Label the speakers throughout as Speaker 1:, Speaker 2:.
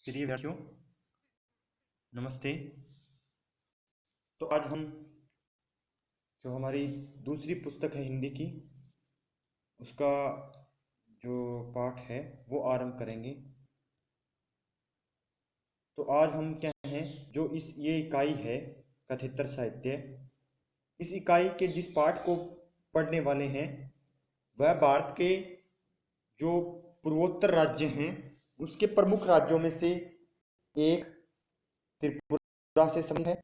Speaker 1: प्रिय विद्यार्थियों, नमस्ते। तो आज हम जो हमारी दूसरी पुस्तक है हिंदी की, उसका जो पाठ है वो आरंभ करेंगे। तो आज हम क्या हैं, जो ये इकाई है कथेतर साहित्य, इस इकाई के जिस पाठ को पढ़ने वाले हैं वह भारत के जो पूर्वोत्तर राज्य हैं उसके प्रमुख राज्यों में से एक त्रिपुरा से संबंधित है।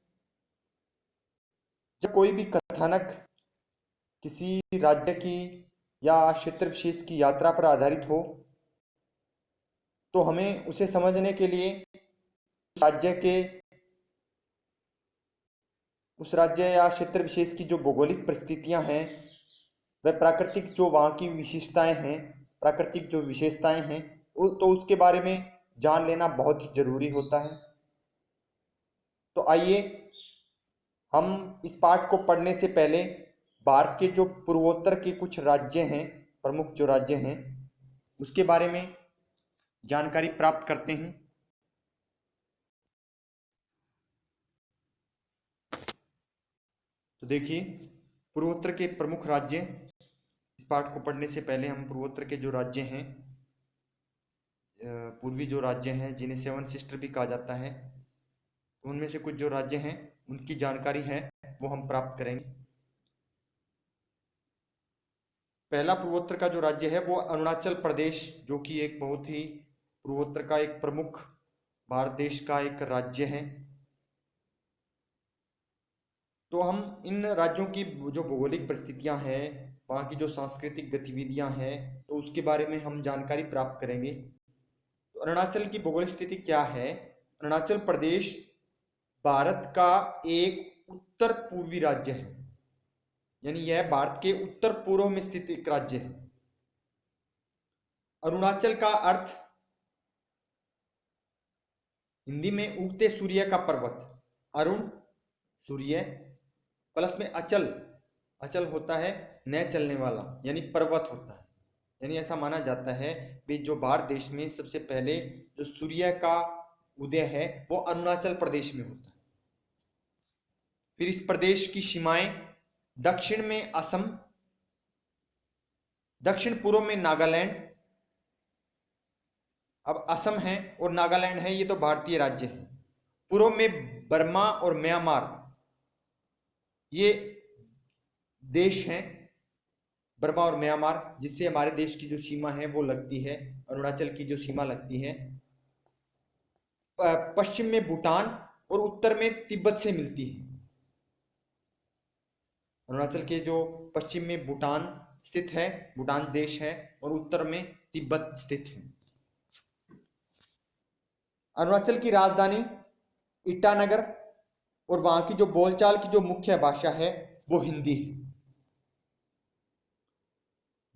Speaker 1: जब कोई भी कथानक किसी राज्य की या क्षेत्र विशेष की यात्रा पर आधारित हो तो हमें उसे समझने के लिए उस राज्य या क्षेत्र विशेष की जो भौगोलिक परिस्थितियां हैं, वह प्राकृतिक जो वहाँ की विशेषताएं हैं, प्राकृतिक जो विशेषताएं हैं, तो उसके बारे में जान लेना बहुत ही जरूरी होता है। तो आइए हम इस पाठ को पढ़ने से पहले भारत के जो पूर्वोत्तर के कुछ राज्य हैं, प्रमुख जो राज्य हैं, उसके बारे में जानकारी प्राप्त करते हैं। तो देखिए, पूर्वोत्तर के प्रमुख राज्य, इस पाठ को पढ़ने से पहले हम पूर्वोत्तर के जो राज्य हैं, पूर्वी जो राज्य हैं जिन्हें सेवन सिस्टर भी कहा जाता है, उनमें से कुछ जो राज्य हैं उनकी जानकारी है वो हम प्राप्त करेंगे। पहला पूर्वोत्तर का जो राज्य है वो अरुणाचल प्रदेश, जो कि एक बहुत ही पूर्वोत्तर का एक प्रमुख भारत देश का एक राज्य है। तो हम इन राज्यों की जो भौगोलिक परिस्थितियां हैं, वहाँ की जो सांस्कृतिक गतिविधियां हैं, तो उसके बारे में हम जानकारी प्राप्त करेंगे। तो अरुणाचल की भौगोलिक स्थिति क्या है? अरुणाचल प्रदेश भारत का एक उत्तर पूर्वी राज्य है, यानी यह भारत के उत्तर पूर्व में स्थित एक राज्य है। अरुणाचल का अर्थ हिंदी में उगते सूर्य का पर्वत, अरुण सूर्य प्लस में अचल, अचल होता है न चलने वाला, यानी पर्वत होता है। यानी ऐसा माना जाता है कि जो भारत देश में सबसे पहले जो सूर्य का उदय है वो अरुणाचल प्रदेश में होता है। फिर इस प्रदेश की सीमाएं दक्षिण में असम, दक्षिण पूर्व में नागालैंड, अब असम है और नागालैंड है, ये तो भारतीय राज्य है। पूर्व में बर्मा और म्यांमार, ये देश हैं, बर्मा और म्यांमार, जिससे हमारे देश की जो सीमा है वो लगती है, अरुणाचल की जो सीमा लगती है। पश्चिम में भूटान और उत्तर में तिब्बत से मिलती है। अरुणाचल के जो पश्चिम में भूटान स्थित है, भूटान देश है, और उत्तर में तिब्बत स्थित है। अरुणाचल की राजधानी ईटानगर, और वहां की जो बोलचाल की जो मुख्य भाषा है वो हिंदी है।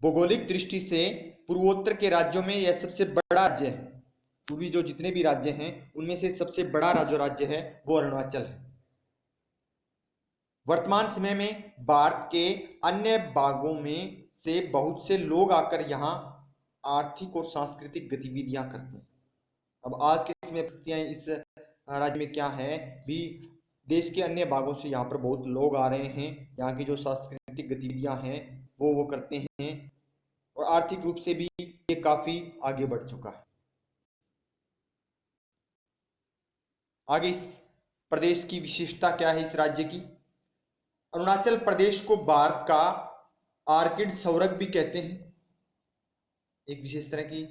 Speaker 1: भौगोलिक दृष्टि से पूर्वोत्तर के राज्यों में यह सबसे बड़ा राज्य है। पूर्वी जो जितने भी राज्य हैं उनमें से सबसे बड़ा राज्य है वो अरुणाचल है। वर्तमान समय में भारत के अन्य भागों में से बहुत से लोग आकर यहाँ आर्थिक और सांस्कृतिक गतिविधियां करते हैं। अब आज के समय इस राज्य में क्या है भी, देश के अन्य भागों से यहाँ पर बहुत लोग आ रहे हैं, यहाँ की जो सांस्कृतिक गतिविधियां हैं वो करते हैं, और आर्थिक रूप से भी ये काफी आगे बढ़ चुका है। आगे इस प्रदेश की विशेषता क्या है, इस राज्य की? अरुणाचल प्रदेश को भारत का आर्किड स्वर्ग भी कहते हैं। एक विशेष तरह की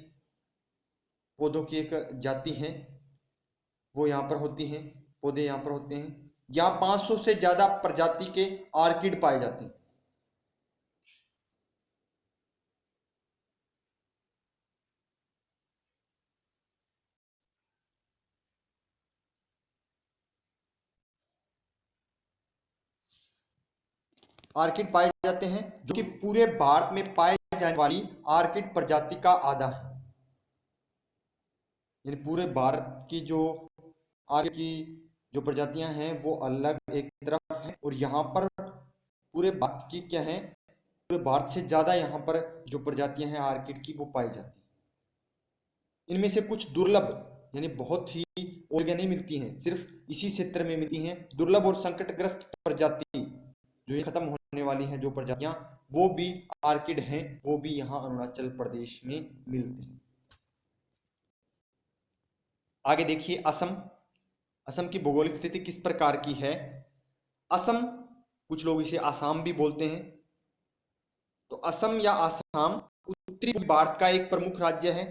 Speaker 1: पौधों की एक जाति है वो यहाँ पर होती हैं, पौधे यहाँ पर होते हैं। यहाँ 500 से ज्यादा प्रजाति के आर्किड पाए जाते हैं। आर्किड पाए जाते हैं जो कि पूरे भारत में पाए जाने वाली आर्किड प्रजाति का आधा है। यानी पूरे भारत की जो आर्किड की जो प्रजातियां हैं वो अलग एक तरफ है, और यहाँ पर पूरे भारत की क्या है, पूरे भारत से ज्यादा यहाँ पर जो प्रजातियां हैं आर्किड की वो पाई जाती हैं। इनमें से कुछ दुर्लभ यानी बहुत ही और जगह नहीं मिलती हैं, सिर्फ इसी क्षेत्र में मिलती हैं। दुर्लभ और संकटग्रस्त प्रजाति जो ये खत्म होने वाली हैं जो प्रजातियां, वो भी आर्किड हैं, वो भी यहाँ अरुणाचल प्रदेश में मिलते हैं। आगे देखिए असम। असम की भौगोलिक स्थिति किस प्रकार की है? असम, कुछ लोग इसे आसाम भी बोलते हैं। तो असम या आसाम उत्तरी भारत का एक प्रमुख राज्य है।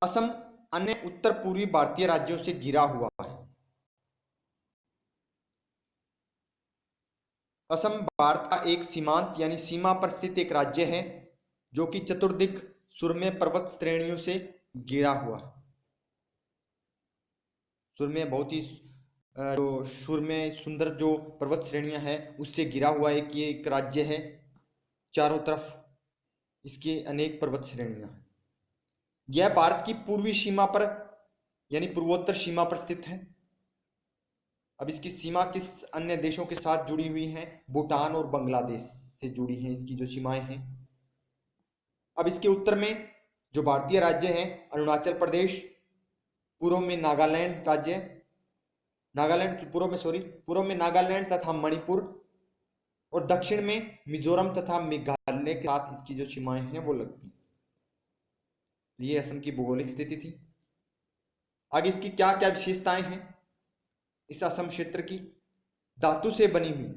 Speaker 1: असम अन्य उत्तर पूर्वी भारतीय राज्यों से घिरा हुआ है। असम भारत का एक सीमांत यानी सीमा पर स्थित एक राज्य है जो कि चतुर्दिक सुरम्य पर्वत श्रेणियों से घिरा हुआ है। सुरम्य बहुत ही जो सुरम्य सुंदर जो पर्वत श्रेणियां हैं उससे घिरा हुआ एक ये एक राज्य है। चारों तरफ इसके अनेक पर्वत श्रेणियां हैं। यह भारत की पूर्वी सीमा पर यानी पूर्वोत्तर सीमा पर स्थित है। अब इसकी सीमा किस अन्य देशों के साथ जुड़ी हुई है? भूटान और बांग्लादेश से जुड़ी हैं इसकी जो सीमाएं हैं। अब इसके उत्तर में जो भारतीय राज्य हैं अरुणाचल प्रदेश, पूर्व में नागालैंड राज्य, पूर्व में नागालैंड तथा मणिपुर, और दक्षिण में मिजोरम तथा मेघालय के साथ इसकी जो सीमाएं हैं वो लगती हैं। ये असम की भौगोलिक स्थिति थी। आगे इसकी क्या क्या विशेषताएं हैं इस असम क्षेत्र की? धातु से बनी हुई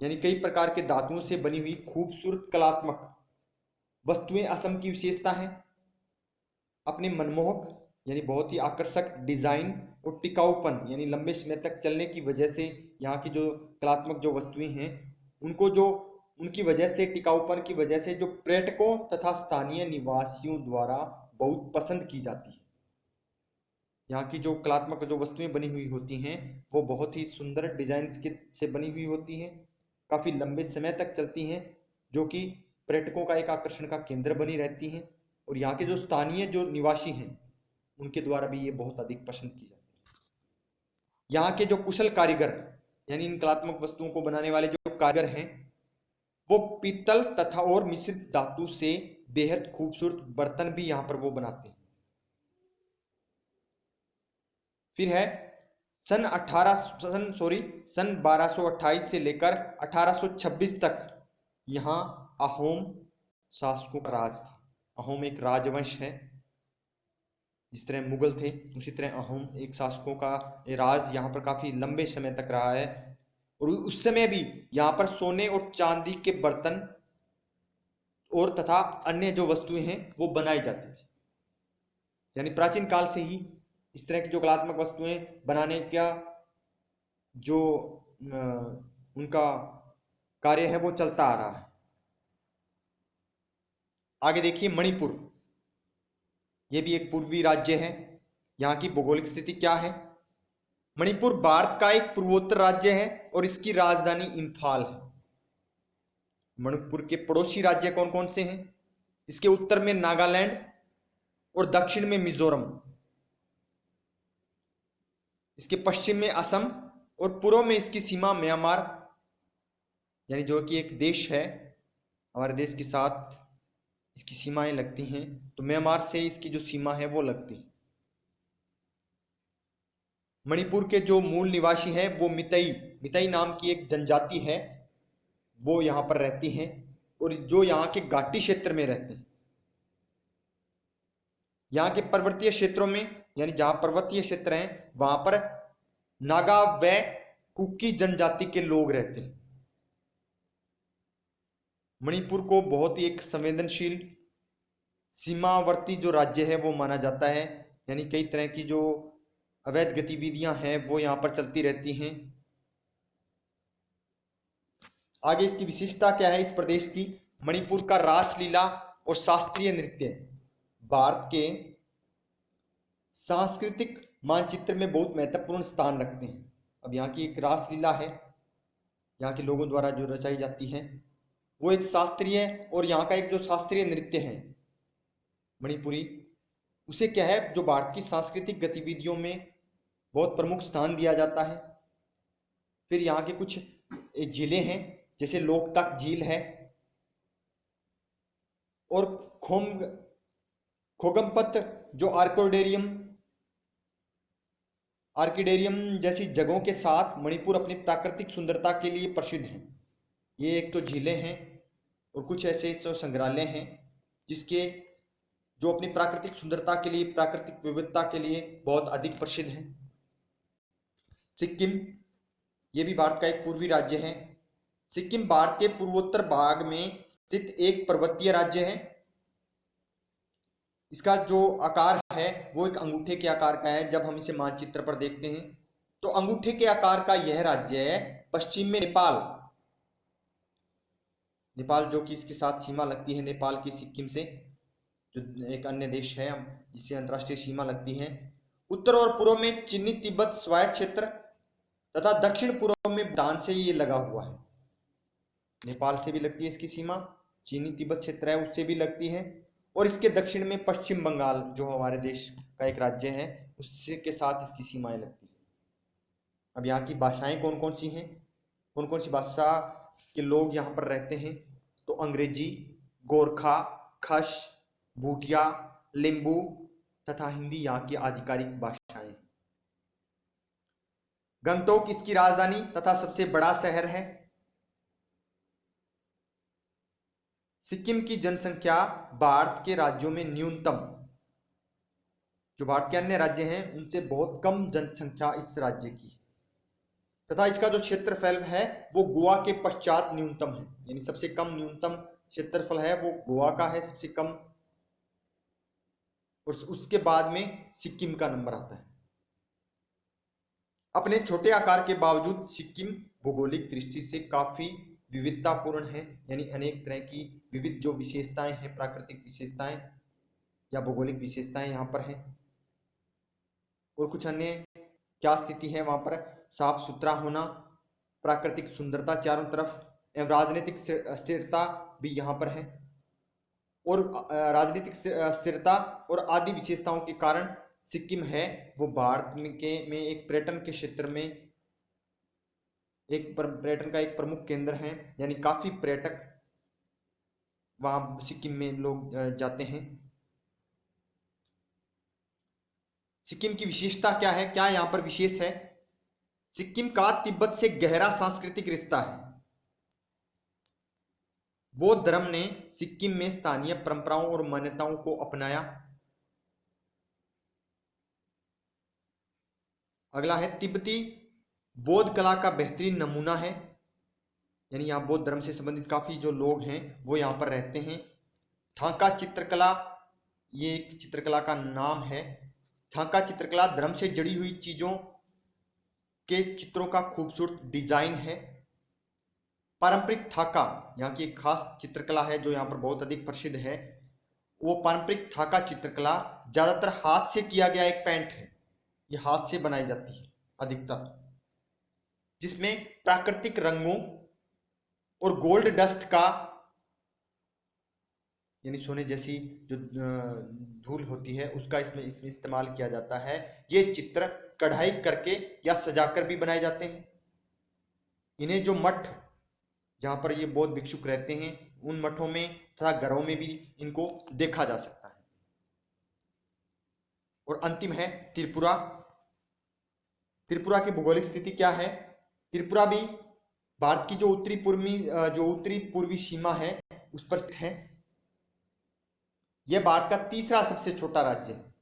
Speaker 1: यानी कई प्रकार के धातुओं से बनी हुई खूबसूरत कलात्मक वस्तुएं असम की विशेषता है। अपने मनमोहक यानी बहुत ही आकर्षक डिजाइन और टिकाऊपन यानी लंबे समय तक चलने की वजह से यहाँ की जो कलात्मक जो वस्तुएं हैं उनकी वजह से, टिकाऊपन की वजह से जो पर्यटकों तथा स्थानीय निवासियों द्वारा बहुत पसंद की जाती है। यहाँ की जो कलात्मक जो वस्तुएं बनी हुई होती हैं वो बहुत ही सुंदर डिजाइन से बनी हुई होती हैं, काफी लंबे समय तक चलती हैं, जो कि पर्यटकों का एक आकर्षण का केंद्र बनी रहती हैं। और यहाँ के जो स्थानीय जो निवासी हैं उनके द्वारा भी ये बहुत अधिक पसंद की जाती है। यहाँ के जो कुशल कारीगर यानी इन कलात्मक वस्तुओं को बनाने वाले जो कारीगर हैं वो पीतल तथा और मिश्रित धातु से बेहद खूबसूरत बर्तन भी यहाँ पर वो बनाते हैं। फिर है सन 1228 से लेकर 1826 तक यहाँ अहोम शासकों का राज था। अहोम एक राजवंश है, जिस तरह मुगल थे उसी तरह अहोम एक शासकों का राज यहाँ पर काफी लंबे समय तक रहा है। और उस समय भी यहाँ पर सोने और चांदी के बर्तन और तथा अन्य जो वस्तुएं हैं वो बनाई जाती थी। यानी प्राचीन काल से ही इस तरह की जो कलात्मक वस्तुएं बनाने का जो उनका कार्य है वो चलता आ रहा है। आगे देखिए मणिपुर, ये भी एक पूर्वी राज्य है। यहाँ की भौगोलिक स्थिति क्या है? मणिपुर भारत का एक पूर्वोत्तर राज्य है और इसकी राजधानी इंफाल है। मणिपुर के पड़ोसी राज्य कौन कौन से हैं? इसके उत्तर में नागालैंड और दक्षिण में मिजोरम, इसके पश्चिम में असम और पूर्व में इसकी सीमा म्यांमार यानी जो कि एक देश है, हमारे देश के साथ इसकी सीमाएं लगती हैं, तो म्यांमार से इसकी जो सीमा है वो लगती है। मणिपुर के जो मूल निवासी हैं वो मितई नाम की एक जनजाति है, वो यहाँ पर रहती हैं और जो यहाँ के घाटी क्षेत्र में रहते हैं। यहाँ के पर्वतीय क्षेत्रों में यानी जहां पर्वतीय क्षेत्र हैं वहां पर नागा व कुकी जनजाति के लोग रहते हैं। मणिपुर को बहुत ही एक संवेदनशील सीमावर्ती जो राज्य है वो माना जाता है, यानी कई तरह की जो अवैध गतिविधियां हैं वो यहाँ पर चलती रहती हैं। आगे इसकी विशेषता क्या है इस प्रदेश की? मणिपुर का रासलीला और शास्त्रीय नृत्य भारत के सांस्कृतिक मानचित्र में बहुत महत्वपूर्ण स्थान रखते हैं। अब यहाँ की एक रासलीला है, यहाँ के लोगों द्वारा जो रचाई जाती है वो एक शास्त्रीय, और यहाँ का एक जो शास्त्रीय नृत्य है मणिपुरी, उसे क्या है जो भारत की सांस्कृतिक गतिविधियों में बहुत प्रमुख स्थान दिया जाता है। फिर यहाँ के कुछ झीलें हैं जैसे लोकतक झील है और खोगमपत जो आर्किडेरियम जैसी जगहों के साथ मणिपुर अपनी प्राकृतिक सुंदरता के लिए प्रसिद्ध है। ये एक तो झीलें हैं और कुछ ऐसे संग्रहालय हैं जिसके जो अपनी प्राकृतिक सुंदरता के लिए, प्राकृतिक विविधता के लिए बहुत अधिक प्रसिद्ध हैं। सिक्किम, ये भी भारत का एक पूर्वी राज्य है। सिक्किम भारत के पूर्वोत्तर भाग में स्थित एक पर्वतीय राज्य है। इसका जो आकार है वो एक अंगूठे के आकार का है। जब हम इसे मानचित्र पर देखते हैं तो अंगूठे के आकार का यह राज्य है। पश्चिम में नेपाल जो कि इसके साथ सीमा लगती है, नेपाल की सिक्किम से, जो एक अन्य देश है जिससे अंतर्राष्ट्रीय सीमा लगती है। उत्तर और पूर्व में चीनी तिब्बत स्वायत्त क्षेत्र तथा दक्षिण पूर्व में भूटान से ये लगा हुआ है। नेपाल से भी लगती है इसकी सीमा, चीनी तिब्बत क्षेत्र है उससे भी लगती है, और इसके दक्षिण में पश्चिम बंगाल जो हमारे देश का एक राज्य है उससे के साथ इसकी सीमाएं लगती है। अब यहाँ की भाषाएं कौन कौन सी हैं, कौन कौन सी भाषा के लोग यहाँ पर रहते हैं, तो अंग्रेजी, गोरखा, खश, भूटिया, लिम्बू तथा हिंदी यहाँ की आधिकारिक भाषाएं हैं। गंगटोक इसकी राजधानी तथा सबसे बड़ा शहर है। सिक्किम की जनसंख्या भारत के राज्यों में न्यूनतम, जो भारत के अन्य राज्य हैं उनसे बहुत कम जनसंख्या इस राज्य की, तथा इसका जो क्षेत्रफल है वो गोवा के पश्चात न्यूनतम है। यानी सबसे कम न्यूनतम क्षेत्रफल है वो गोवा का है सबसे कम, और उसके बाद में सिक्किम का नंबर आता है। अपने छोटे आकार के बावजूद सिक्किम भौगोलिक दृष्टि से काफी विविधतापूर्ण है। यानी अनेक तरह की विविध जो विशेषताएं हैं, प्राकृतिक विशेषताएं या भौगोलिक विशेषताएं यहाँ पर हैं। और कुछ अन्य क्या स्थिति है वहां पर, साफ सुथरा होना, प्राकृतिक सुंदरता चारों तरफ, एवं राजनीतिक स्थिरता भी यहाँ पर है। और राजनीतिक स्थिरता और आदि विशेषताओं के कारण सिक्किम है वो भारत में एक पर्यटन के क्षेत्र में एक पर्यटन का एक प्रमुख केंद्र है। यानी काफी पर्यटक वहां सिक्किम में लोग जाते हैं। सिक्किम की विशेषता क्या है, क्या यहाँ पर विशेष है? सिक्किम का तिब्बत से गहरा सांस्कृतिक रिश्ता है। बौद्ध धर्म ने सिक्किम में स्थानीय परंपराओं और मान्यताओं को अपनाया। अगला है तिब्बती बौद्ध कला का बेहतरीन नमूना है। यानी यहाँ बौद्ध धर्म से संबंधित काफी जो लोग हैं वो यहाँ पर रहते हैं। थांका चित्रकला, ये एक चित्रकला का नाम है। थांका चित्रकला धर्म से जुड़ी हुई चीजों के चित्रों का खूबसूरत डिजाइन है। पारंपरिक थाका यहाँ की एक खास चित्रकला है जो यहाँ पर बहुत अधिक प्रसिद्ध है। वो पारंपरिक थाका चित्रकला ज्यादातर हाथ से किया गया एक पेंट है। ये हाथ से बनाई जाती है अधिकतर, जिसमें प्राकृतिक रंगों और गोल्ड डस्ट का, यानी सोने जैसी जो धूल होती है उसका इसमें इस्तेमाल किया जाता है। ये चित्र कढ़ाई करके या सजाकर भी बनाए जाते हैं। इन्हें जो मठ जहां पर ये बौद्ध भिक्षुक रहते हैं उन मठों में तथा घरों में भी इनको देखा जा सकता है। और अंतिम है त्रिपुरा। त्रिपुरा की भौगोलिक स्थिति क्या है? त्रिपुरा भी भारत की जो उत्तरी पूर्वी सीमा है उस पर स्थित है। यह भारत का तीसरा सबसे छोटा राज्य है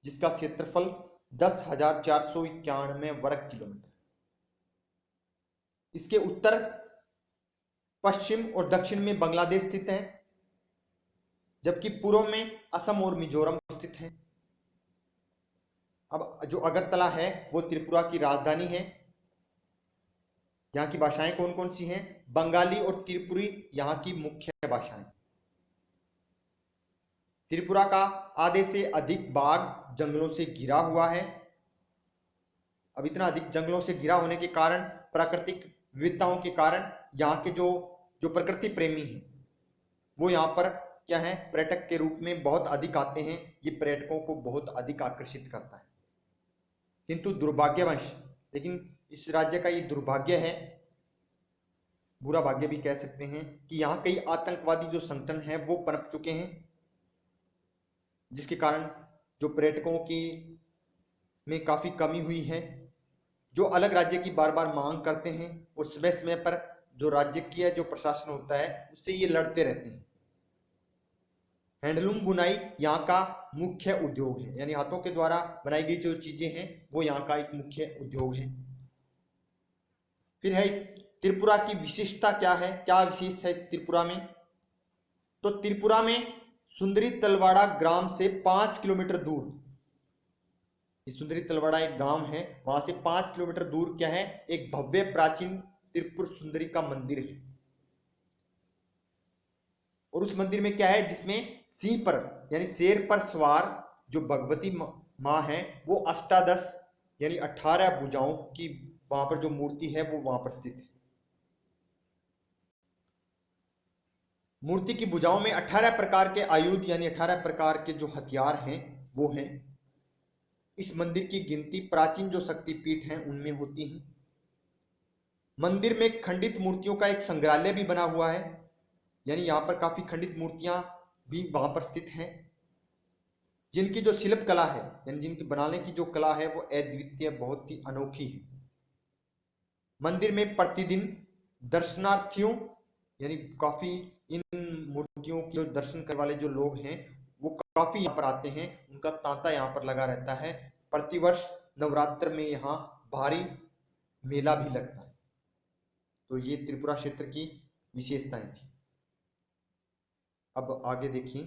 Speaker 1: जिसका क्षेत्रफल 10,491 वर्ग किलोमीटर। इसके उत्तर, पश्चिम और दक्षिण में बांग्लादेश स्थित है, जबकि पूर्व में असम और मिजोरम स्थित है। अब जो अगरतला है वो त्रिपुरा की राजधानी है। यहाँ की भाषाएं कौन कौन सी हैं? बंगाली और त्रिपुरी यहाँ की मुख्य भाषाएं। त्रिपुरा का आधे से अधिक भाग जंगलों से घिरा हुआ है। अब इतना अधिक जंगलों से घिरा होने के कारण, प्राकृतिक विविधताओं के कारण यहाँ के जो प्रकृति प्रेमी हैं वो यहाँ पर क्या है, पर्यटक के रूप में बहुत अधिक आते हैं। ये पर्यटकों को बहुत अधिक आकर्षित करता है। किंतु दुर्भाग्यवश, लेकिन इस राज्य का ये दुर्भाग्य है, बुरा भाग्य भी कह सकते हैं, कि यहाँ कई आतंकवादी जो संगठन हैं वो पनप चुके हैं। जिसके कारण जो पर्यटकों की में काफ़ी कमी हुई है। जो अलग राज्य की बार बार मांग करते हैं और समय समय पर जो राज्य की जो प्रशासन होता है उससे ये लड़ते रहते हैं। हैंडलूम बुनाई यहाँ का मुख्य उद्योग है, यानी हाथों के द्वारा बनाई गई जो चीजें हैं वो यहाँ का एक मुख्य उद्योग है। फिर है इस त्रिपुरा की विशेषता क्या है, क्या विशेष है इस त्रिपुरा में? तो त्रिपुरा में सुंदरी तलवाड़ा ग्राम से 5 किलोमीटर दूर, ये सुंदरी तलवाड़ा एक गांव है, वहां से 5 किलोमीटर दूर क्या है, एक भव्य प्राचीन त्रिपुर सुंदरी का मंदिर है। और उस मंदिर में क्या है, जिसमें सिंह पर यानी शेर पर सवार जो भगवती माँ है वो अष्टादश यानी 18 भुजाओं की वहां पर जो मूर्ति है वो वहां पर स्थित है। मूर्ति की भुजाओं में 18 प्रकार के आयुध यानी 18 प्रकार के जो हथियार हैं वो हैं। इस मंदिर की गिनती प्राचीन जो शक्तिपीठ हैं उनमें होती है। मंदिर में खंडित मूर्तियों का एक संग्रहालय भी बना हुआ है, यानी यहाँ पर काफी खंडित मूर्तियां भी वहां पर स्थित हैं, जिनकी जो शिल्प कला है यानी जिनकी बनाने की जो कला है वो अद्वितीय, बहुत ही अनोखी है। मंदिर में प्रतिदिन दर्शनार्थियों यानी काफी इन मूर्तियों के जो दर्शन करने वाले जो लोग हैं वो काफी यहाँ पर आते हैं, उनका तांता यहाँ पर लगा रहता है। प्रतिवर्ष नवरात्र में यहाँ भारी मेला भी लगता है। तो ये त्रिपुरा क्षेत्र की विशेषताएं थी। अब आगे देखिए।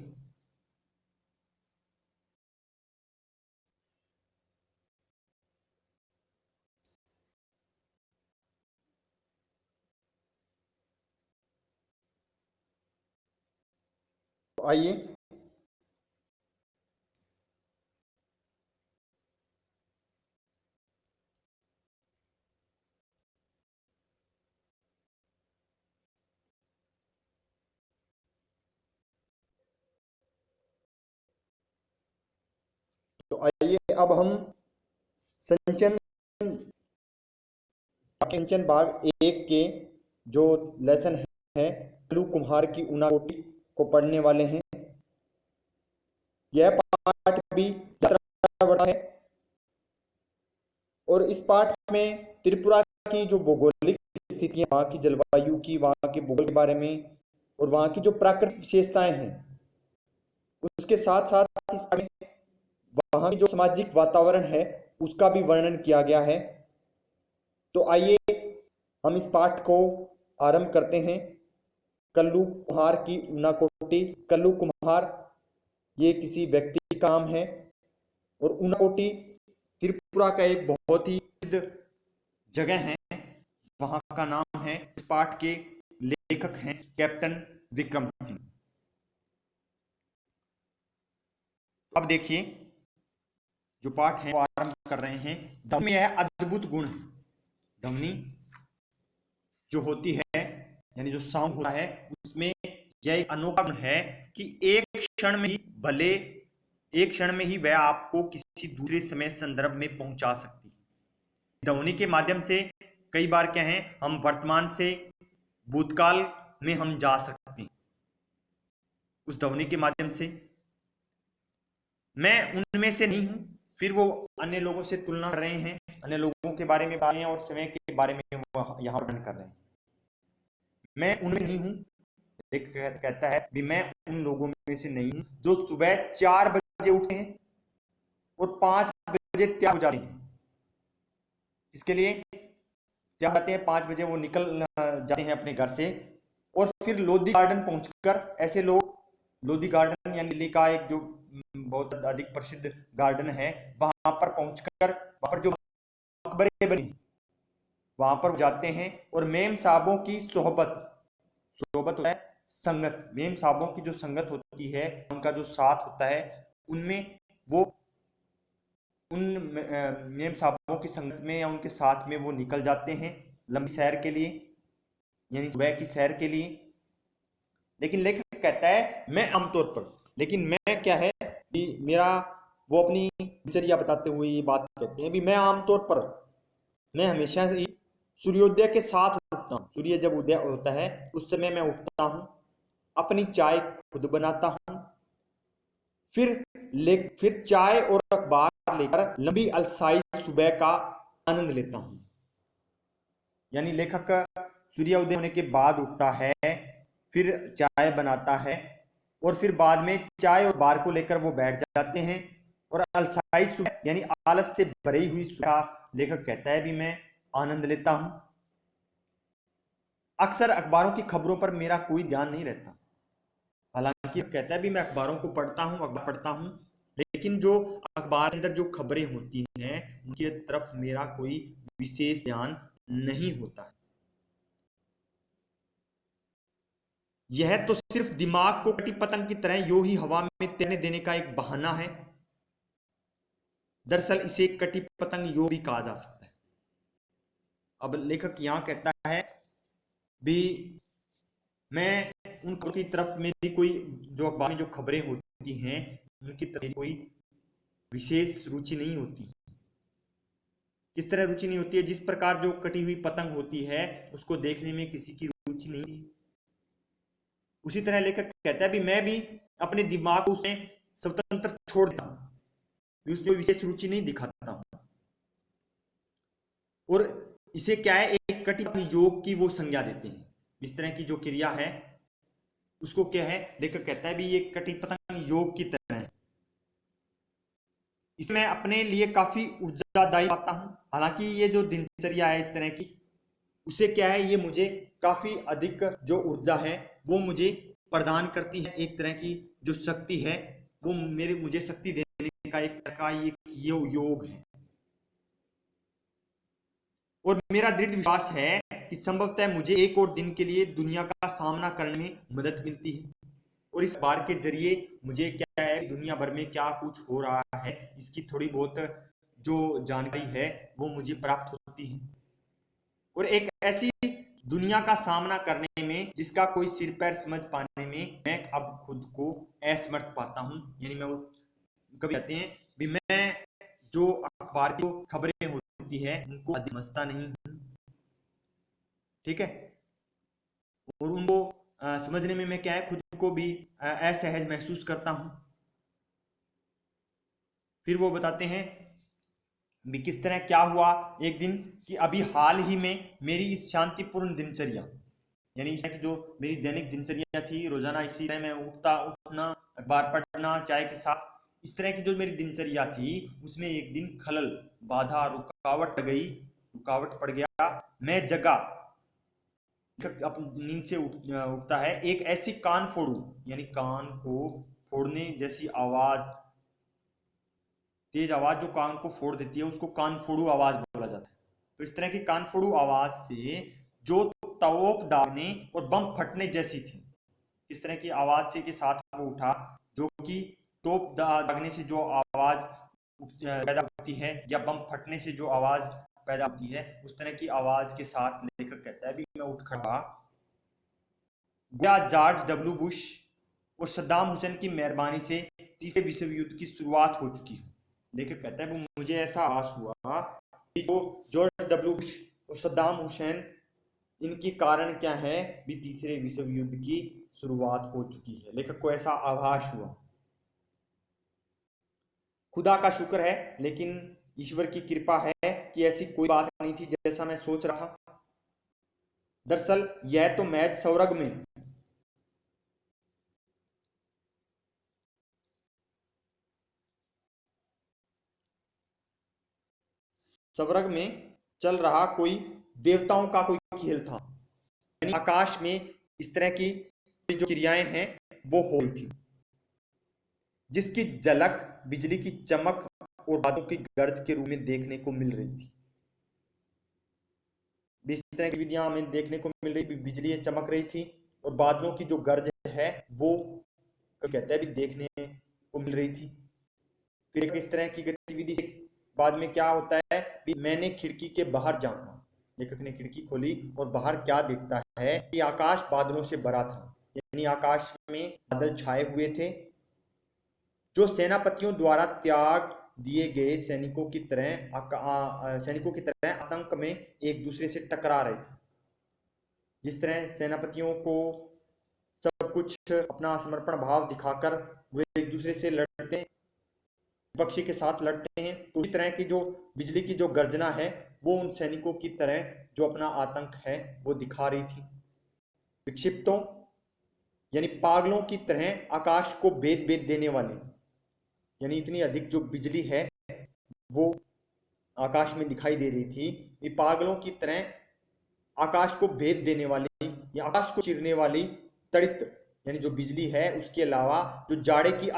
Speaker 1: तो आइए तो आइए अब हम संचन कंचन भाग 1 के जो लेसन है कल्लू कुम्हार की ऊनाकोटी को पढ़ने वाले हैं। यह पाठ भी यात्रा बड़ा है और इस पाठ में त्रिपुरा की जो भौगोलिक स्थितियां, वहाँ की जलवायु की, वहाँ के भूगोल के बारे में और वहाँ की जो प्राकृतिक विशेषताएं हैं उसके साथ साथ इसमें वहाँ की जो सामाजिक वातावरण है उसका भी वर्णन किया गया है। तो आइए हम इस पाठ को आरंभ करते हैं। कल्लू कुम्हार की ऊनाकोटी। कल्लू कुम्हार ये किसी व्यक्ति का नाम है और ऊनाकोटी त्रिपुरा का एक बहुत ही प्रसिद्ध जगह है, वहां का नाम है। इस पाठ के लेखक हैं कैप्टन विक्रम सिंह। अब देखिए जो पाठ है वो आरंभ कर रहे हैं। ध्वनि है अद्भुत गुण है। ध्वनि जो होती है यानी जो साउंड होता है उसमें यह एक अनोखा गुण है कि एक क्षण में ही भले एक क्षण में ही वह आपको किसी दूसरे समय संदर्भ में पहुंचा सकती है। ध्वनि के माध्यम से कई बार क्या है, हम वर्तमान से भूतकाल में हम जा सकते हैं उस ध्वनि के माध्यम से। मैं उनमें से नहीं हूं, फिर वो अन्य लोगों से तुलना कर रहे हैं, अन्य लोगों के बारे में बता रहे हैं और समय के बारे में वो यहाँ वर्णन कर रहे हैं। मैं उनमें नहीं हूं, कहता है भी मैं उन लोगों में से नहीं हूं जो सुबह 4 बजे उठते हैं और 5 बजे तैयार हो जाते हैं। इसके लिए क्या जाते हैं, 5 बजे वो निकल जाते हैं अपने घर से और फिर लोधी गार्डन पहुंचकर, ऐसे लोग लोधी गार्डन यानी दिल्ली का एक जो बहुत अधिक प्रसिद्ध गार्डन है, वहां पर पहुंचकर वहां पर जो मकबरे बने वहां पर जाते हैं और मेम साहबों की सोहबत होता है, संगत, मेम साहबों की जो संगत होती है, उनका जो साथ होता है, उनमें वो उन मेम साहबों की संगत में या उनके साथ में वो निकल जाते हैं लंबी सैर के लिए, यानी सुबह की सैर के लिए। लेकिन लेखक कहता है मैं आमतौर पर, लेकिन मैं क्या है कि मेरा वो अपनी दिनचर्या बताते हुए ये बात कहते हैं भी मैं आमतौर पर मैं हमेशा ही सूर्योदय के साथ उठता हूँ। सूर्य जब उदय होता है उस समय मैं उठता हूँ, अपनी चाय खुद बनाता हूँ, फिर फिर चाय और अखबार लेकर लंबी अलसाई सुबह का आनंद लेता हूं। यानी लेखक सूर्योदय होने के बाद उठता है, फिर चाय बनाता है और फिर बाद में चाय और बार को लेकर वो बैठ जाते हैं और अलसाई सुबह यानी आलस से भरी हुई सुबह लेखक कहता है भी मैं आनंद लेता हूं। अक्सर अखबारों की खबरों पर मेरा कोई ध्यान नहीं रहता। हालांकि कहता है भी मैं अखबारों को पढ़ता हूं, अखबार पढ़ता हूं, लेकिन जो अखबार के अंदर जो खबरें होती हैं उनकी तरफ मेरा कोई विशेष ध्यान नहीं होता है। यह तो सिर्फ दिमाग को कटी पतंग की तरह यूं ही हवा में तैरने देने का एक बहाना है। दरअसल इसे कटी पतंग योग भी कहा जा सकता है। अब लेखक यहां कहता है भी मैं उन खबरों की तरफ मेरी कोई जो अखबार में जो खबरें होती हैं उनकी तरफ कोई विशेष रुचि नहीं होती। किस तरह रुचि नहीं होती है? जिस प्रकार जो कटी हुई पतंग होती है उसको देखने में किसी की रुचि नहीं है, उसी तरह लेखक कहता है भी मैं भी अपने दिमाग को उसमें स्वतंत्र छोड़ देता हूं, उसमें विशेष रुचि नहीं दिखाता हूं। और इसे क्या है, एक कटी योग की वो संज्ञा देते हैं। इस तरह की जो क्रिया है उसको क्या है, लेखक कहता है भी ये कटी पतंग योग की तरह है। इसमें अपने लिए काफी ऊर्जादायी पाता हूं। हालांकि ये जो दिनचर्या है इस तरह की, उसे क्या है, ये मुझे काफी अधिक जो ऊर्जा है वो मुझे प्रदान करती है। एक तरह की जो शक्ति है वो मुझे शक्ति देने का एक तरह का योग है। और मेरा दृढ़ विश्वास है कि संभवतः मुझे एक और दिन के लिए दुनिया का सामना करने में मदद मिलती है। और इस बार के जरिए मुझे क्या है, दुनिया भर में क्या कुछ हो रहा है इसकी थोड़ी बहुत जो जानकारी है वो मुझे प्राप्त होती है। और एक ऐसी दुनिया का सामना करने में जिसका कोई सिर पैर समझ पाने में मैं अब खुद को असमर्थ पाता हूं। यानी मैं कभी कहते हैं भी मैं जो अखबार की खबरें होती है उनको समझता नहीं हूं, ठीक है, और उनको समझने में मैं क्या है, खुद को भी असहज महसूस करता हूं। फिर वो बताते हैं भी किस तरह क्या हुआ एक दिन कि अभी हाल ही में मेरी इस शांतिपूर्ण दिनचर्या, यानी इस तरह की जो मेरी दैनिक दिनचर्या थी, रोजाना इसी तरह मैं उठना, अखबार पढ़ना, चाय के साथ, इस तरह की जो मेरी दिनचर्या थी उसमें एक दिन खलल, बाधा, रुकावट पड़ गया। मैं जगा, अपनी नींद से उठता है, एक ऐसी कान फोड़ू, यानी कान को फोड़ने जैसी आवाज, तेज आवाज जो कान को फोड़ देती है उसको कान फोड़ू आवाज बोला जाता है। तो इस तरह की कान फोड़ू आवाज से जो तोप दागने और बम फटने जैसी थी, इस तरह की आवाज से के साथ वो उठा, जो कि तोप दागने से जो आवाज पैदा होती है या बम फटने से जो आवाज पैदा होती है, उस तरह की आवाज के साथ लेखक कहता है भी मैं उठ खड़ा। जॉर्ज डब्ल्यू बुश और सद्दाम हुसैन की मेहरबानी से तीसरे विश्व युद्ध की शुरुआत हो चुकी है। लेखक कहता है मुझे ऐसा आभास हुआ कि जो जॉर्ज डब्ल्यू बुश और सद्दाम हुसैन, इनकी कारण क्या है भी तीसरे विश्व युद्ध की शुरुआत हो चुकी है। लेखक को ऐसा आभास हुआ। खुदा का शुक्र है, लेकिन ईश्वर की कृपा है कि ऐसी कोई बात नहीं थी जैसा मैं सोच रहा था। दरअसल यह तो महज स्वर्ग में चल रहा कोई देवताओं का कोई खेल था। यानी आकाश में इस तरह की जो क्रियाएं हैं वो हो रही थी, जिसकी झलक बिजली की चमक और बादलों की गर्ज के रूप में देखने को मिल रही थी। इस तरह की विधियां हमें देखने को मिल रही, बिजली चमक रही थी और बादलों की जो गर्ज है वो कहते हैं भी देखने को मिल रही थी। फिर इस तरह की गतिविधि से बाद में क्या होता है कि मैंने खिड़की के बाहर झांका। लेखक ने खिड़की खोली और बाहर क्या देखता है कि आकाश बादलों से भरा था, यानी आकाश में बादल छाए हुए थे जो सेनापतियों द्वारा त्याग दिए गए सैनिकों की तरह आतंक में एक दूसरे से टकरा रहे थे। जिस तरह सेनापतियों को सब कुछ अपना समर्पण भाव दिखाकर वे एक दूसरे से लड़ते विपक्षी के साथ लड़ते हैं, तो उसी तरह की जो बिजली की जो गर्जना है वो उन सैनिकों की तरह जो अपना आतंक है वो दिखा रही थी। विक्षिप्तों यानी पागलों की तरह आकाश को भेद भेद देने वाले, यानी इतनी अधिक जो बिजली है वो आकाश में दिखाई दे रही थी, ये पागलों की तरह आकाश को भेद देने वाली या आकाश को चीरने वाली तड़ित यानी जो बिजली है, उसके अलावा जो जाड़े की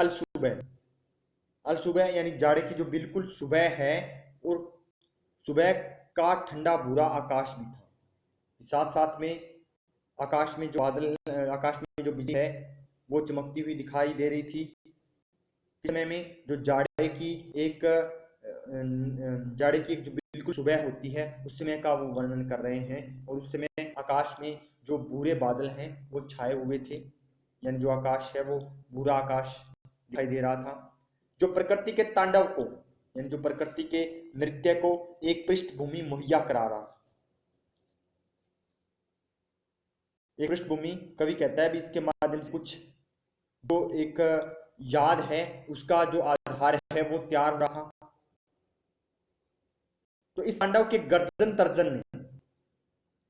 Speaker 1: अलसुबह यानी जाड़े की जो बिल्कुल सुबह है और सुबह का ठंडा भूरा आकाश भी था। साथ साथ में आकाश में जो बादल, आकाश में जो बिजली है वो चमकती हुई दिखाई दे रही थी। इस समय में जो जाड़े की एक जो बिल्कुल सुबह होती है उस समय का वो वर्णन कर रहे हैं, और उस समय आकाश में जो भूरे बादल हैं वो छाए हुए थे, यानी जो आकाश है वो भूरा आकाश दिखाई दे रहा था, जो प्रकृति के तांडव को यानी जो प्रकृति के नृत्य को एक पृष्ठभूमि मुहैया करा रहा था। एक पृष्ठभूमि कवि कहता है भी इसके माध्यम से कुछ जो एक याद है उसका जो आधार है वो तैयार हो रहा। तो इस तांडव के गर्जन तर्जन ने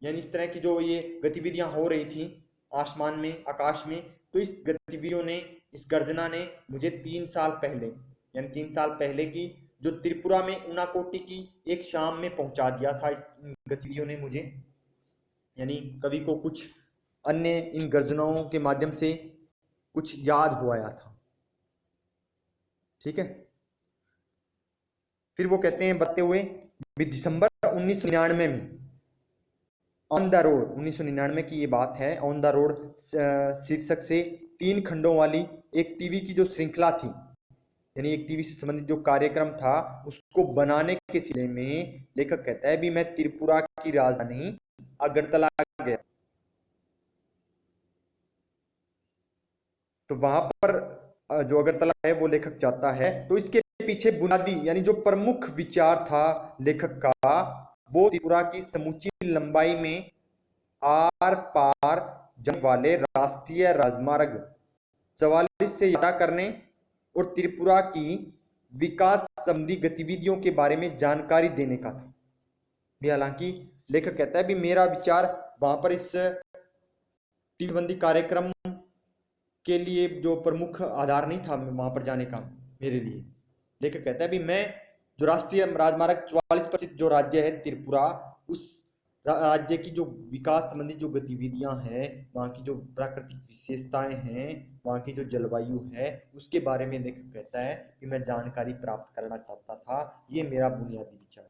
Speaker 1: यानी इस तरह की जो ये गतिविधियां हो रही थी आसमान में, आकाश में, तो इस गतिविधियों ने, इस गर्जना ने मुझे 3 साल पहले यानी 3 साल पहले की जो त्रिपुरा में ऊनाकोटी की एक शाम में पहुंचा दिया था। इस गतिविधियों ने मुझे, यानी कवि को कुछ अन्य इन गर्जनाओं के माध्यम से कुछ याद हो आया था। ठीक है, फिर वो कहते हैं बताते हुए दिसंबर 1999 में ऑन द रोड, 1999 की ये बात है, ऑन द रोड शीर्षक से 3 खंडों वाली एक टीवी की जो श्रृंखला थी, यानी एक टीवी से संबंधित जो कार्यक्रम था उसको बनाने के सिलसिले में लेखक कहता है भी मैं त्रिपुरा की राजधानी अगरतला गया। तो वहां पर जो अगरतला है वो लेखक जाता है, तो इसके पीछे बुनियादी यानी जो प्रमुख विचार था लेखक का वो त्रिपुरा की समूची लंबाई में आर पार जाने वाले राष्ट्रीय राजमार्ग 44 से यात्रा करने और त्रिपुरा की विकास संबंधी गतिविधियों के बारे में जानकारी देने का था। हालांकि लेखक कहता है भी मेरा विचार वहां पर इस टीवी संबंधी कार्यक्रम के लिए जो प्रमुख आधार नहीं था वहां पर जाने का मेरे लिए। लेखक कहता है भी मैं जो राष्ट्रीय राजमार्ग 44 जो राज्य है त्रिपुरा, उस राज्य की जो विकास संबंधी जो गतिविधियां हैं, वहाँ की जो प्राकृतिक विशेषताएं हैं, वहाँ की जो जलवायु है, उसके बारे में लेखक कहता है कि मैं जानकारी प्राप्त करना चाहता था। ये मेरा बुनियादी विचार था।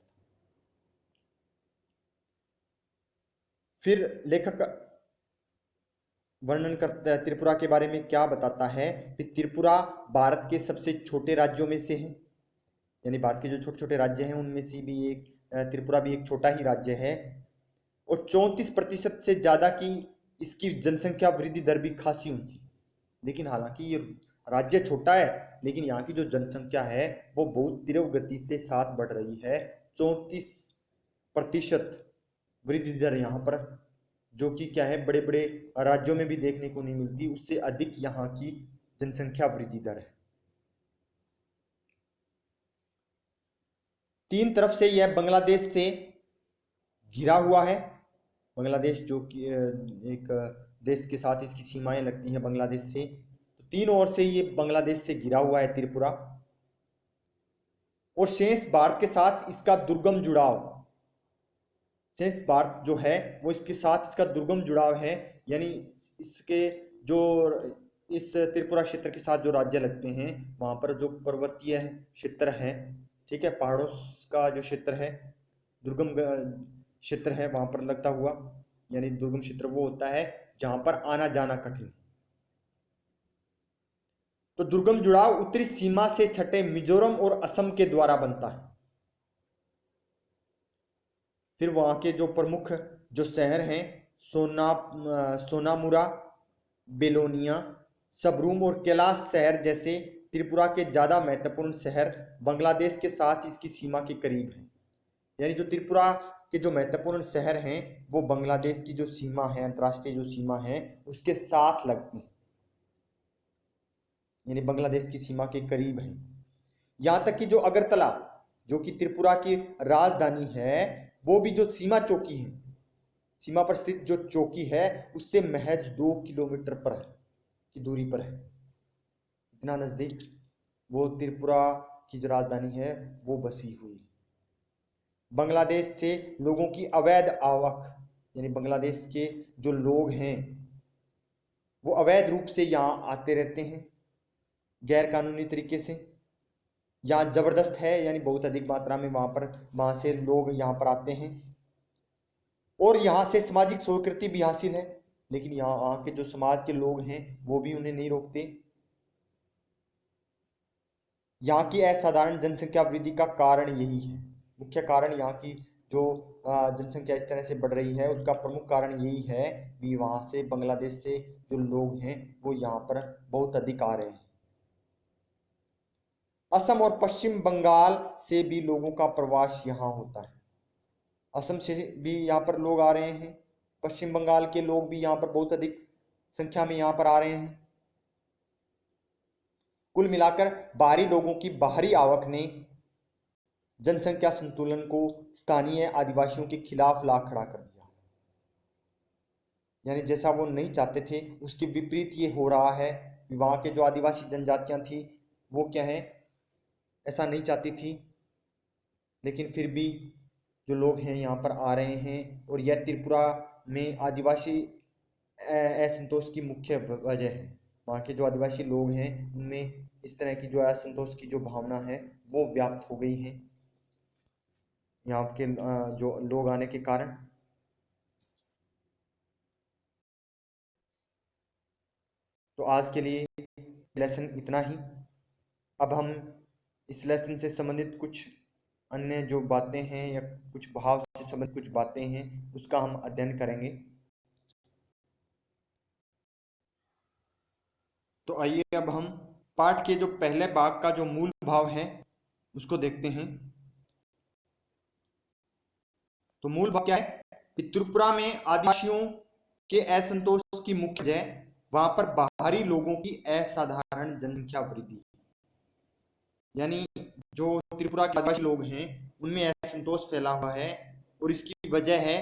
Speaker 1: फिर लेखक वर्णन करता है त्रिपुरा के बारे में, क्या बताता है कि त्रिपुरा भारत के सबसे छोटे राज्यों में से है, यानी भारत के जो छोटे छोटे राज्य हैं उनमें से भी एक त्रिपुरा भी एक छोटा ही राज्य है, और 34% से ज़्यादा की इसकी जनसंख्या वृद्धि दर भी खासी ऊंची। लेकिन हालांकि ये राज्य छोटा है लेकिन यहाँ की जो जनसंख्या है वो बहुत तीव्र गति से साथ बढ़ रही है। 34% वृद्धि दर यहाँ पर, जो कि क्या है बड़े बड़े राज्यों में भी देखने को नहीं मिलती, उससे अधिक यहाँ की जनसंख्या वृद्धि दर है। 3 तरफ से यह बांग्लादेश से घिरा हुआ है। बांग्लादेश जो कि एक देश के साथ इसकी सीमाएं लगती हैं बांग्लादेश से, तो 3 ओर से ये बांग्लादेश से घिरा हुआ है त्रिपुरा, और शेष भारत के साथ इसका दुर्गम जुड़ाव, शेष भारत जो है वो इसके साथ इसका दुर्गम जुड़ाव है, यानी इसके जो इस त्रिपुरा क्षेत्र के साथ जो राज्य लगते हैं वहाँ पर जो पर्वतीय क्षेत्र है, ठीक है, पहाड़ों का जो क्षेत्र है, दुर्गम क्षेत्र है वहाँ पर लगता हुआ, यानी दुर्गम क्षेत्र वो होता है जहाँ पर आना जाना कठिन। तो दुर्गम जुड़ाव उत्तरी सीमा से छठे मिजोरम और असम के द्वारा बनता है। फिर वहाँ के जो प्रमुख जो शहर हैं सोनामुरा, बेलोनिया, सबरूम और कैलाश शहर जैसे त्रिपुरा के ज़्यादा महत्वपूर्ण शहर बांग्लादेश के साथ इसकी सीमा के करीब हैं। यानी जो त्रिपुरा के जो महत्वपूर्ण शहर हैं वो बांग्लादेश की जो सीमा है, अंतर्राष्ट्रीय जो सीमा है उसके साथ लगते हैं, यानी बांग्लादेश की सीमा के करीब हैं। यहाँ तक कि जो अगरतला, जो कि त्रिपुरा की राजधानी है, वो भी जो सीमा चौकी है, सीमा पर स्थित जो चौकी है, उससे महज 2 किलोमीटर पर है की दूरी पर है। इतना नजदीक वो त्रिपुरा की जो राजधानी है वो बसी हुई है। बांग्लादेश से लोगों की अवैध आवक, यानी बांग्लादेश के जो लोग हैं वो अवैध रूप से यहाँ आते रहते हैं गैर कानूनी तरीके से। यहाँ जबरदस्त है, यानी बहुत अधिक मात्रा में वहां से लोग यहाँ पर आते हैं और यहाँ से सामाजिक स्वीकृति भी हासिल है। लेकिन यहाँ के जो समाज के लोग हैं वो भी उन्हें नहीं रोकते। यहाँ की असाधारण जनसंख्या वृद्धि का कारण यही है, मुख्य कारण यहाँ की जो जनसंख्या इस तरह से बढ़ रही है उसका प्रमुख कारण यही है कि वहाँ से बांग्लादेश से जो लोग हैं वो यहाँ पर बहुत अधिक आ रहे हैं। असम और पश्चिम बंगाल से भी लोगों का प्रवास यहाँ होता है। असम से भी यहाँ पर लोग आ रहे हैं, पश्चिम बंगाल के लोग भी यहाँ पर बहुत अधिक संख्या में यहाँ पर आ रहे हैं। कुल मिलाकर बाहरी लोगों की बाहरी आवक ने जनसंख्या संतुलन को स्थानीय आदिवासियों के खिलाफ ला खड़ा कर दिया। यानी जैसा वो नहीं चाहते थे उसके विपरीत ये हो रहा है। वहाँ के जो आदिवासी जनजातियां थी वो क्या है, ऐसा नहीं चाहती थी, लेकिन फिर भी जो लोग हैं यहाँ पर आ रहे हैं। और यह त्रिपुरा में आदिवासी असंतोष की मुख्य वजह है। वहाँ के जो आदिवासी लोग हैं उनमें इस तरह की जो असंतोष की जो भावना है वो व्याप्त हो गई है यहाँ के जो लोग आने के कारण। तो आज के लिए लेसन इतना ही। अब हम इस लेसन से संबंधित कुछ अन्य जो बातें हैं या कुछ भाव से संबंधित कुछ बातें हैं उसका हम अध्ययन करेंगे। तो आइए अब हम पाठ के जो पहले भाग का जो मूल भाव है उसको देखते हैं। तो मूल भाव क्या है कि त्रिपुरा में आदिवासियों के असंतोष की मुख्य वजह वहां पर बाहरी लोगों की असाधारण जनसंख्या वृद्धि, यानी जो त्रिपुरा के आदिवासी लोग हैं उनमें असंतोष फैला हुआ है। और इसकी वजह है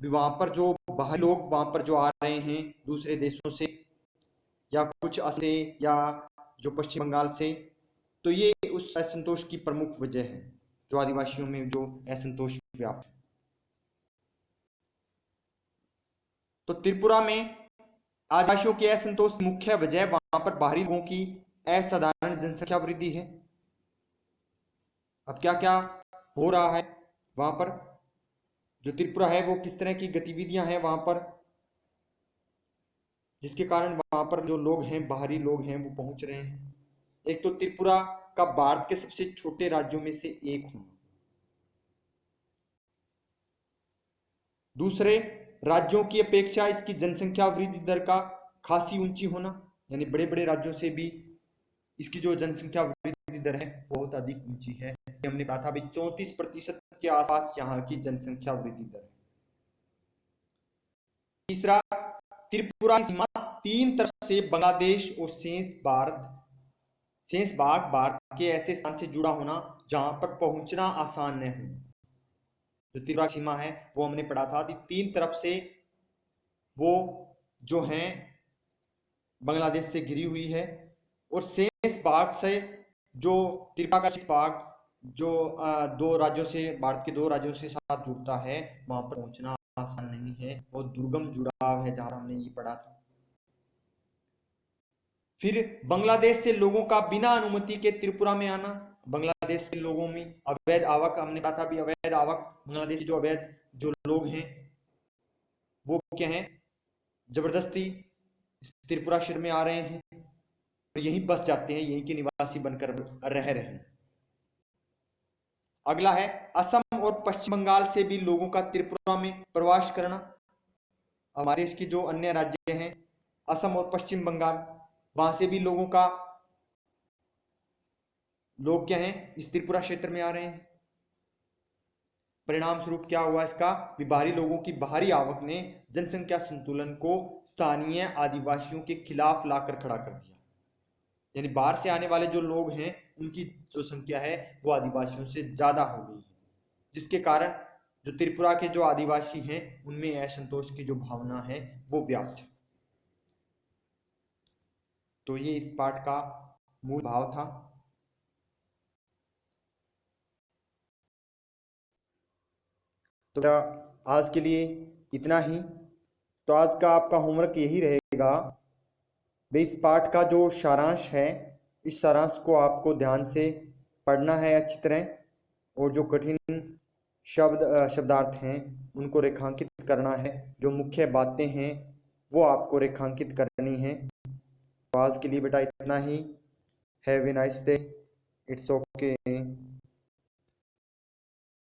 Speaker 1: वहां पर जो बाहरी लोग वहां पर जो आ रहे हैं दूसरे देशों से या कुछ से या जो पश्चिम बंगाल से, तो ये उस असंतोष की प्रमुख वजह है जो आदिवासियों में जो असंतोष व्याप्त है। तो त्रिपुरा में आदिवासियों के असंतोष मुख्य वजह वहां पर बाहरी लोगों की असाधारण जनसंख्या वृद्धि है। अब क्या क्या हो रहा है वहां पर, जो त्रिपुरा है वो किस तरह की गतिविधियां हैं वहां पर जिसके कारण वहां पर जो लोग हैं बाहरी लोग हैं वो पहुंच रहे हैं। एक तो त्रिपुरा का भारत के सबसे छोटे राज्यों में से एक होना, दूसरे राज्यों की अपेक्षा इसकी जनसंख्या वृद्धि दर का खासी ऊंची होना, यानी बड़े बड़े राज्यों से भी इसकी जो जनसंख्या वृद्धि दर है बहुत अधिक ऊंची है। हमने कहा था अभी 34% के आसपास यहाँ की जनसंख्या वृद्धि दर है। तीसरा, त्रिपुरा की सीमा 3 तरफ से बांग्लादेश और शेष भाग भारत के ऐसे स्थान से जुड़ा होना जहां पर पहुंचना आसान न हो। जो त्रिपुरा सीमा है वो हमने पढ़ा था कि 3 तरफ से वो जो है बांग्लादेश से घिरी हुई है और शेष भाग से जो त्रिपुरा का शेष भाग जो 2 राज्यों से भारत के 2 राज्यों से साथ जुड़ता है वहां पर पहुंचना आसान नहीं है, बहुत दुर्गम जुड़ाव है जहां हमने ये पढ़ा था। फिर बांग्लादेश से लोगों का बिना अनुमति के त्रिपुरा में आना, बांग्लादेश के लोगों में अवैध आवक, हमने कहा था भी अवैध आवक, बांग्लादेश जो अवैध जो लोग हैं वो क्या है जबरदस्ती त्रिपुरा शहर में आ रहे हैं और यहीं बस जाते हैं, यहीं के निवासी बनकर रह रहे हैं। अगला है असम और पश्चिम बंगाल से भी लोगों का त्रिपुरा में प्रवास करना। हमारे देश के जो अन्य राज्य हैं असम और पश्चिम बंगाल, वहां से भी लोग क्या हैं इस त्रिपुरा क्षेत्र में आ रहे हैं। परिणाम स्वरूप क्या हुआ इसका, बाहरी लोगों की बाहरी आवक ने जनसंख्या संतुलन को स्थानीय आदिवासियों के खिलाफ लाकर खड़ा कर दिया। यानी बाहर से आने वाले जो लोग हैं उनकी जो संख्या है वो आदिवासियों से ज़्यादा हो गई है, जिसके कारण जो त्रिपुरा के जो आदिवासी हैं उनमें असंतोष की जो भावना है वो व्याप्त है। तो ये इस पाठ का मूल भाव था। तो आज के लिए इतना ही। तो आज का आपका होमवर्क यही रहेगा, भाई इस पाठ का जो सारांश है, इस सारांश को आपको ध्यान से पढ़ना है अच्छी तरह, और जो कठिन शब्दार्थ हैं उनको रेखांकित करना है, जो मुख्य बातें हैं वो आपको रेखांकित करनी है। तो आज के लिए बेटा इतना ही। Have a nice day. It's okay.